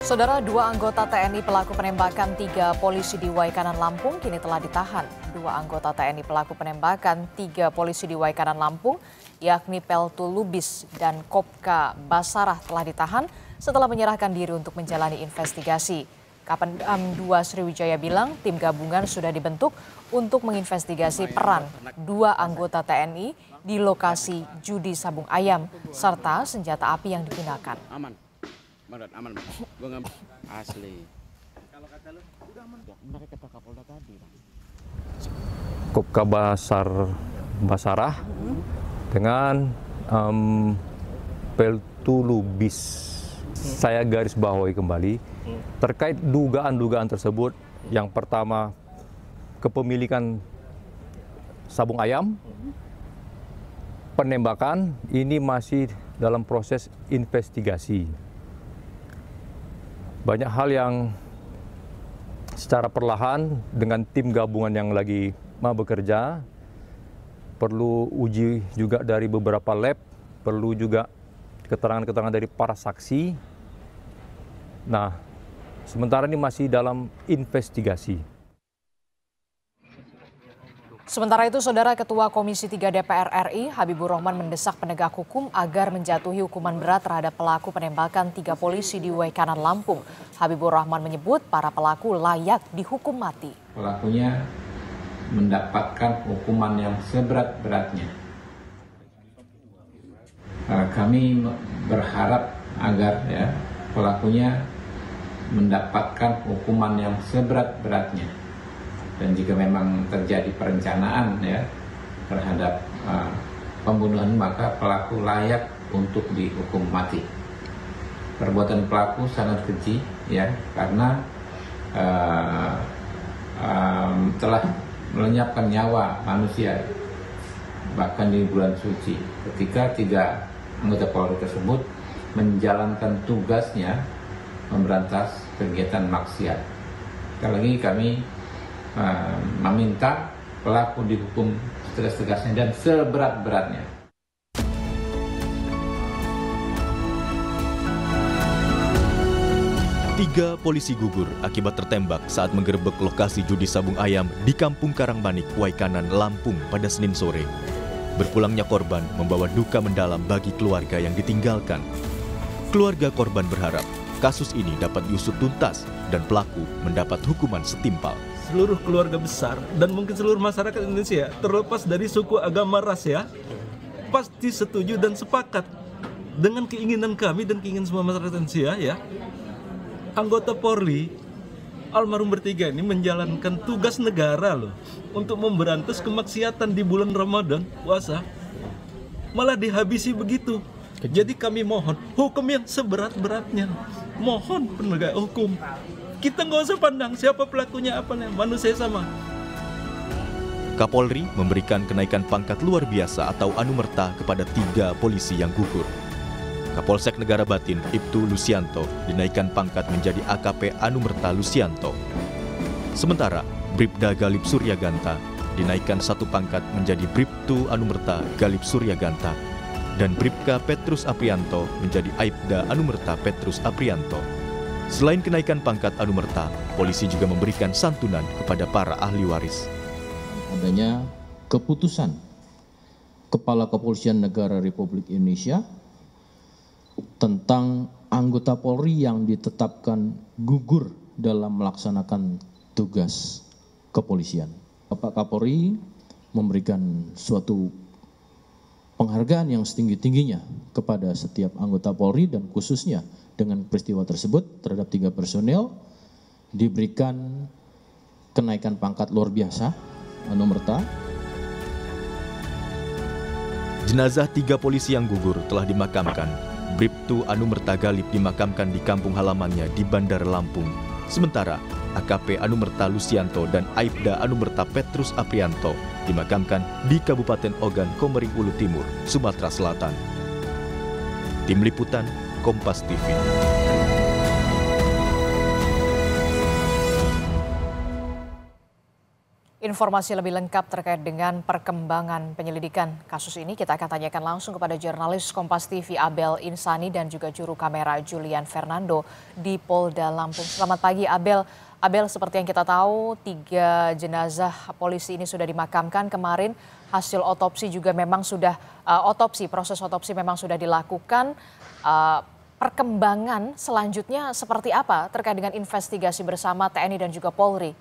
Saudara, dua anggota TNI pelaku penembakan 3 polisi di Waikanan Lampung kini telah ditahan. Dua anggota TNI pelaku penembakan 3 polisi di Waikanan Lampung, yakni Peltu Lubis dan Kopka Basarah telah ditahan setelah menyerahkan diri untuk menjalani investigasi. Kapendam 2 Sriwijaya bilang tim gabungan sudah dibentuk untuk menginvestigasi peran 2 anggota TNI di lokasi judi sabung ayam serta senjata api yang digunakan. Aman, gue nggak asli. Kalau kata lu, udah aman. Mereka kata Kapolda tadi. Kopka Basarah dengan Peltu Lubis. Saya garis bawahi kembali terkait dugaan-dugaan tersebut. Yang pertama, kepemilikan sabung ayam, penembakan ini masih dalam proses investigasi. Banyak hal yang secara perlahan dengan tim gabungan yang lagi bekerja, perlu uji juga dari beberapa lab, perlu juga keterangan-keterangan dari para saksi. Nah, sementara ini masih dalam investigasi. Sementara itu, Saudara Ketua Komisi 3 DPR RI, Habibur Rahman mendesak penegak hukum agar menjatuhi hukuman berat terhadap pelaku penembakan 3 polisi di Waikanan Lampung. Habibur Rahman menyebut para pelaku layak dihukum mati. Pelakunya mendapatkan hukuman yang seberat-beratnya. Kami berharap agar pelakunya mendapatkan hukuman yang seberat-beratnya. Dan jika memang terjadi perencanaan terhadap pembunuhan, maka pelaku layak untuk dihukum mati. Perbuatan pelaku sangat keji karena telah melenyapkan nyawa manusia bahkan di bulan suci, ketika 3 anggota Polri tersebut menjalankan tugasnya memberantas kegiatan maksiat. Sekali lagi kami meminta pelaku dihukum setegas-tegasnya dan seberat-beratnya. Tiga polisi gugur akibat tertembak saat menggerebek lokasi judi sabung ayam di Kampung Karangbanik, Waikanan, Lampung pada Senin sore. Berpulangnya korban membawa duka mendalam bagi keluarga yang ditinggalkan. Keluarga korban berharap kasus ini dapat diusut tuntas dan pelaku mendapat hukuman setimpal. Seluruh keluarga besar dan mungkin seluruh masyarakat Indonesia, terlepas dari suku, agama, ras pasti setuju dan sepakat dengan keinginan kami dan keinginan semua masyarakat Indonesia Anggota Polri almarhum bertiga ini menjalankan tugas negara untuk memberantas kemaksiatan di bulan Ramadan puasa, malah dihabisi begitu. Jadi kami mohon hukum yang seberat-beratnya, mohon penegak hukum. Kita nggak usah pandang siapa pelakunya, manusia sama. Kapolri memberikan kenaikan pangkat luar biasa atau anumerta kepada 3 polisi yang gugur. Kapolsek Negara Batin Ibtu Lusianto dinaikkan pangkat menjadi AKP Anumerta Lusianto. Sementara Bribda Galip Suryaganta dinaikkan 1 pangkat menjadi Bribtu Anumerta Galip Suryaganta dan Bribka Petrus Aprianto menjadi Aibda Anumerta Petrus Aprianto. Selain kenaikan pangkat anumerta, polisi juga memberikan santunan kepada para ahli waris. Adanya keputusan Kepala Kepolisian Negara Republik Indonesia tentang anggota Polri yang ditetapkan gugur dalam melaksanakan tugas kepolisian. Bapak Kapolri memberikan suatu penghargaan yang setinggi-tingginya kepada setiap anggota Polri dan khususnya dengan peristiwa tersebut terhadap 3 personel diberikan kenaikan pangkat luar biasa anumerta. Jenazah 3 polisi yang gugur telah dimakamkan. Bribtu Anumerta Galip dimakamkan di kampung halamannya di Bandar Lampung. Sementara AKP Anumerta Lusianto dan Aibda Anumerta Petrus Aprianto dimakamkan di Kabupaten Ogan Komering Ulu Timur, Sumatera Selatan. Tim Liputan Kompas TV. Informasi lebih lengkap terkait dengan perkembangan penyelidikan kasus ini kita akan tanyakan langsung kepada jurnalis Kompas TV Abel Insani dan juga juru kamera Julian Fernando di Polda Lampung. Selamat pagi Abel. Abel, seperti yang kita tahu 3 jenazah polisi ini sudah dimakamkan kemarin. Hasil otopsi juga memang sudah proses otopsi memang sudah dilakukan. Perkembangan selanjutnya seperti apa terkait dengan investigasi bersama TNI dan juga Polri?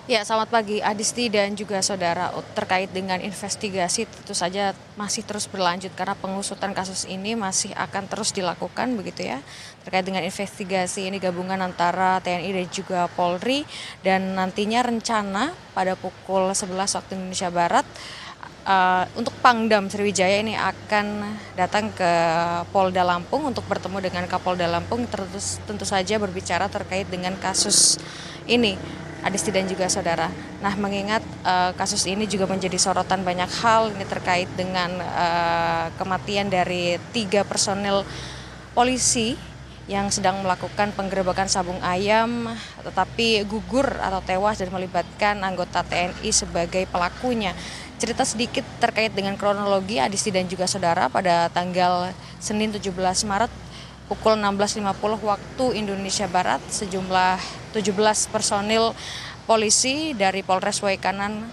Ya, selamat pagi Adisti dan juga saudara. Terkait dengan investigasi tentu saja masih terus berlanjut karena pengusutan kasus ini masih akan terus dilakukan begitu ya. Terkait dengan investigasi ini gabungan antara TNI dan juga Polri, dan nantinya rencana pada pukul 11 waktu Indonesia Barat untuk Pangdam Sriwijaya ini akan datang ke Polda Lampung untuk bertemu dengan Kapolda Lampung, tentu saja berbicara terkait dengan kasus ini. Adisti dan juga saudara. Nah, mengingat kasus ini juga menjadi sorotan banyak hal, ini terkait dengan kematian dari 3 personel polisi yang sedang melakukan penggerebekan sabung ayam, tetapi gugur atau tewas dan melibatkan anggota TNI sebagai pelakunya. Cerita sedikit terkait dengan kronologi Adisti dan juga saudara, pada tanggal Senin 17 Maret pukul 16.50 waktu Indonesia Barat, sejumlah 17 personil polisi dari Polres Waikanan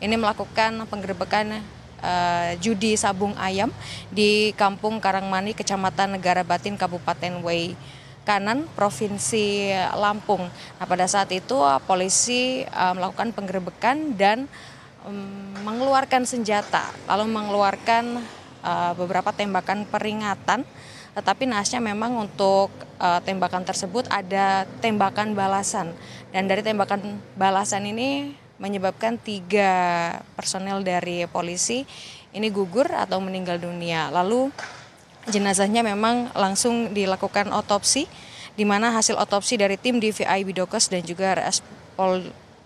ini melakukan penggerebekan judi sabung ayam di Kampung Karangmani, Kecamatan Negara Batin, Kabupaten Waikanan, Provinsi Lampung. Nah, pada saat itu polisi melakukan penggerebekan dan mengeluarkan senjata, lalu mengeluarkan beberapa tembakan peringatan. Tetapi nahasnya memang untuk tembakan tersebut ada tembakan balasan. Dan dari tembakan balasan ini menyebabkan 3 personel dari polisi ini gugur atau meninggal dunia. Lalu jenazahnya memang langsung dilakukan otopsi, di mana hasil otopsi dari tim DVI Bidokes dan juga RS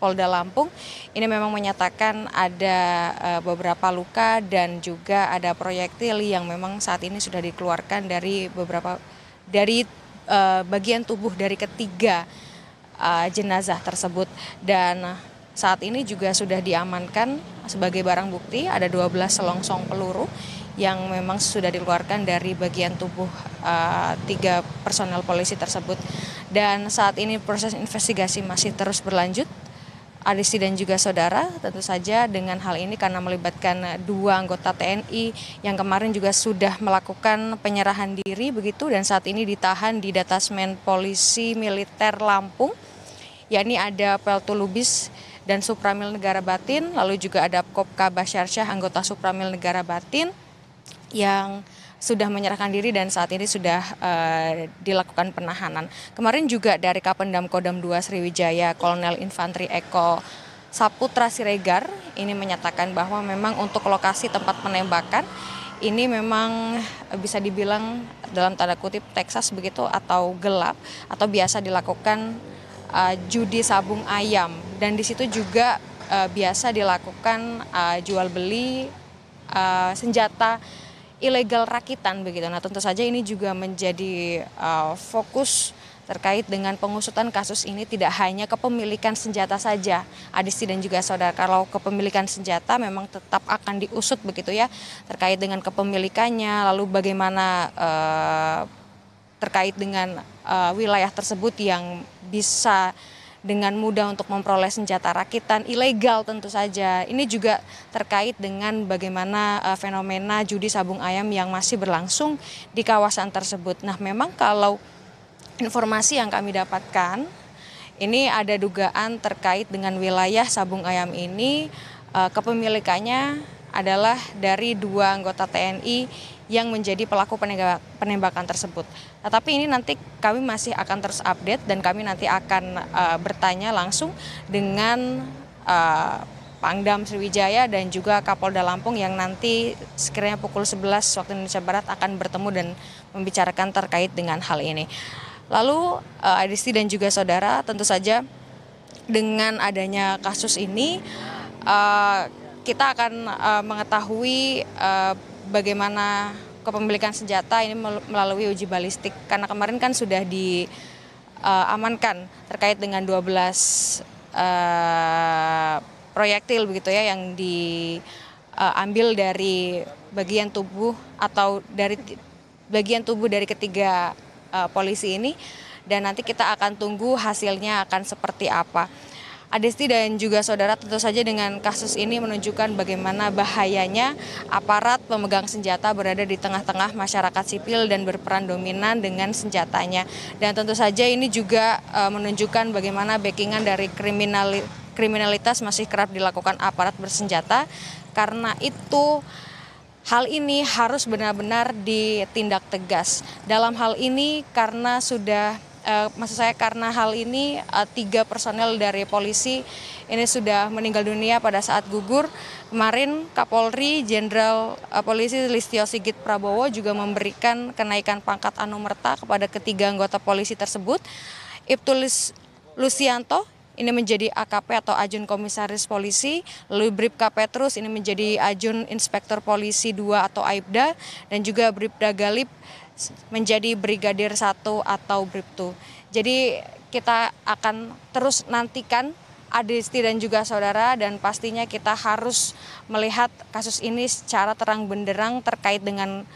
Polda Lampung ini memang menyatakan ada beberapa luka dan juga ada proyektil yang memang saat ini sudah dikeluarkan dari bagian tubuh dari ketiga jenazah tersebut, dan saat ini juga sudah diamankan sebagai barang bukti ada 12 selongsong peluru yang memang sudah dikeluarkan dari bagian tubuh 3 personel polisi tersebut, dan saat ini proses investigasi masih terus berlanjut. Adisti dan juga saudara, tentu saja dengan hal ini karena melibatkan 2 anggota TNI yang kemarin juga sudah melakukan penyerahan diri begitu, dan saat ini ditahan di Detasmen Polisi Militer Lampung, yakni ada Peltu Lubis dan Supramil Negara Batin, lalu juga ada Kopka Basyarsyah anggota Supramil Negara Batin yang sudah menyerahkan diri dan saat ini sudah dilakukan penahanan. Kemarin juga dari Kapendam Kodam 2 Sriwijaya, Kolonel Infanteri Eko Saputra Siregar ini menyatakan bahwa memang untuk lokasi tempat penembakan ini memang bisa dibilang dalam tanda kutip Texas begitu atau gelap, atau biasa dilakukan judi sabung ayam, dan di situ juga biasa dilakukan jual beli senjata ilegal rakitan begitu. Nah, tentu saja ini juga menjadi fokus terkait dengan pengusutan kasus ini, tidak hanya kepemilikan senjata saja, Adisti dan juga saudara. Kalau kepemilikan senjata memang tetap akan diusut begitu ya, terkait dengan kepemilikannya, lalu bagaimana terkait dengan wilayah tersebut yang bisa dengan mudah untuk memperoleh senjata rakitan ilegal tentu saja. Ini juga terkait dengan bagaimana fenomena judi sabung ayam yang masih berlangsung di kawasan tersebut. Nah, memang kalau informasi yang kami dapatkan, ini ada dugaan terkait dengan wilayah sabung ayam ini, kepemilikannya adalah dari 2 anggota TNI yang menjadi pelaku penembakan tersebut. Nah, tapi ini nanti kami masih akan terus update dan kami nanti akan bertanya langsung dengan Pangdam Sriwijaya dan juga Kapolda Lampung yang nanti sekiranya pukul 11 waktu Indonesia Barat akan bertemu dan membicarakan terkait dengan hal ini. Lalu Adisti dan juga saudara, tentu saja dengan adanya kasus ini kita akan mengetahui bagaimana kepemilikan senjata ini melalui uji balistik, karena kemarin kan sudah amankan terkait dengan 12 proyektil begitu ya yang diambil dari bagian tubuh atau dari bagian tubuh dari ketiga polisi ini, dan nanti kita akan tunggu hasilnya akan seperti apa. Adisti dan juga saudara, tentu saja dengan kasus ini menunjukkan bagaimana bahayanya aparat pemegang senjata berada di tengah-tengah masyarakat sipil dan berperan dominan dengan senjatanya. Dan tentu saja ini juga menunjukkan bagaimana backingan dari kriminalitas masih kerap dilakukan aparat bersenjata. Karena itu hal ini harus benar-benar ditindak tegas. Dalam hal ini karena karena hal ini 3 personel dari polisi ini sudah meninggal dunia pada saat gugur. Kemarin Kapolri Jenderal Polisi Listio Sigit Prabowo juga memberikan kenaikan pangkat anumerta kepada ketiga anggota polisi tersebut. Ibtu Lusianto ini menjadi AKP atau Ajun Komisaris Polisi, lalu Bribka Petrus ini menjadi Ajun Inspektur Polisi 2 atau AIBDA, dan juga Bribda Galip menjadi Brigadir 1 atau Bribtu. Jadi kita akan terus nantikan Adisti dan juga saudara, dan pastinya kita harus melihat kasus ini secara terang benderang terkait dengan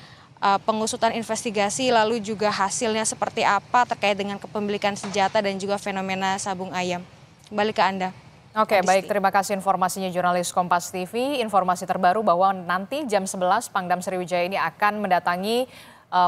pengusutan investigasi, lalu juga hasilnya seperti apa terkait dengan kepemilikan senjata dan juga fenomena sabung ayam. Kembali ke Anda. Oke, baik, terima kasih informasinya jurnalis Kompas TV. Informasi terbaru bahwa nanti jam 11 Pangdam Sriwijaya ini akan mendatangi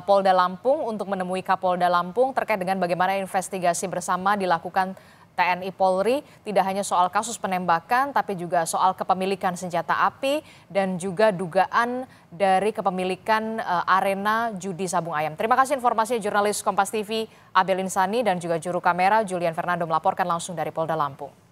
Polda Lampung untuk menemui Kapolda Lampung terkait dengan bagaimana investigasi bersama dilakukan TNI Polri, tidak hanya soal kasus penembakan tapi juga soal kepemilikan senjata api dan juga dugaan dari kepemilikan arena judi sabung ayam. Terima kasih informasinya jurnalis Kompas TV Abel Insani dan juga juru kamera Julian Fernando melaporkan langsung dari Polda Lampung.